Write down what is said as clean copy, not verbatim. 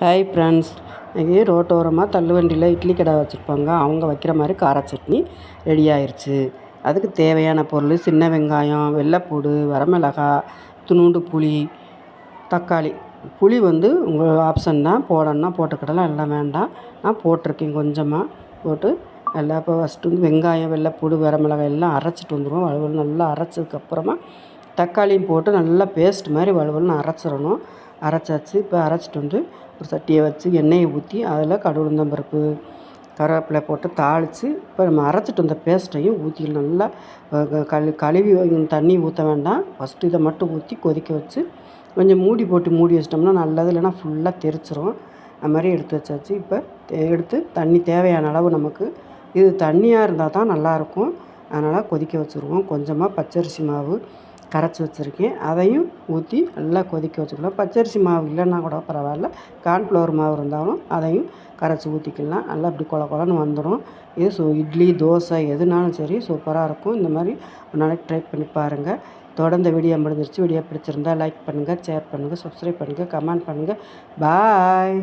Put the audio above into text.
Hi friends, இன்றைக்கி ரோட்டோரமாக தள்ளுவண்டியில் இட்லி கடை வச்சுருப்பாங்க. அவங்க வைக்கிற மாதிரி கார சட்னி ரெடி ஆயிடுச்சு. அதுக்கு தேவையான பொருள் சின்ன வெங்காயம், வெள்ளைப்பூடு, வரமிளகாய், துணுண்டு புளி, தக்காளி. புளி உங்கள் ஆப்ஷன் தான், போடணுன்னா போட்டுக்கிடலாம், எல்லாம் வேண்டாம். நான் போட்டிருக்கேன் கொஞ்சமாக போட்டு எல்லாம். இப்போ ஃபஸ்ட்டு வெங்காயம், வெள்ளைப்பூடு, வரமிளகாய் எல்லாம் அரைச்சிட்டு வந்துடுவோம். வலுவல் நல்லா அரைச்சதுக்கப்புறமா தக்காளியும் போட்டு நல்லா பேஸ்ட் மாதிரி வலுவல்னு அரைச்சிடணும். அரைச்சாச்சு. இப்போ அரைச்சிட்டு ஒரு சட்டியை வச்சு எண்ணெயை ஊற்றி அதில் கடுகு, உளுந்தம் பருப்பு, கருவேப்பிலை போட்டு தாளித்து இப்போ நம்ம அரைச்சிட்டு வந்த பேஸ்ட்டையும் ஊற்றி நல்லா கழுவி தண்ணி ஊற்ற வேண்டாம். ஃபஸ்ட்டு இதை மட்டும் ஊற்றி கொதிக்க வச்சு கொஞ்சம் மூடி போட்டு மூடி வச்சிட்டோம்னா நல்லது, இல்லைன்னா ஃபுல்லாக தெரிச்சிரும். அது மாதிரி எடுத்து வச்சாச்சு. இப்போ எடுத்து தண்ணி தேவையான அளவு நமக்கு இது தண்ணியாக இருந்தால் தான் நல்லாயிருக்கும். அதனால் கொதிக்க வச்சுருவோம். கொஞ்சமாக பச்சரிசி மாவு கரைச்சி வச்சுருக்கேன், அதையும் ஊற்றி நல்லா கொதிக்க வச்சுக்கலாம். பச்சரிசி மாவு இல்லைன்னா கூட பரவாயில்ல, கார்ன்ஃப்ளவர் மாவு இருந்தாலும் அதையும் கரைச்சி ஊற்றிக்கலாம். நல்லா இப்படி கொல கொலன்னு வந்துடும். இது இட்லி, தோசை எதுனாலும் சரி சூப்பராக இருக்கும். இந்த மாதிரி ஒரு நாளைக்கு ட்ரை பண்ணி பாருங்கள். தொடர்ந்து வீடியோ முடிஞ்சிருச்சு. வீடியோ பிடிச்சிருந்தா லைக் பண்ணுங்கள், ஷேர் பண்ணுங்கள், சப்ஸ்கிரைப் பண்ணுங்கள், கமெண்ட் பண்ணுங்கள். பாய்.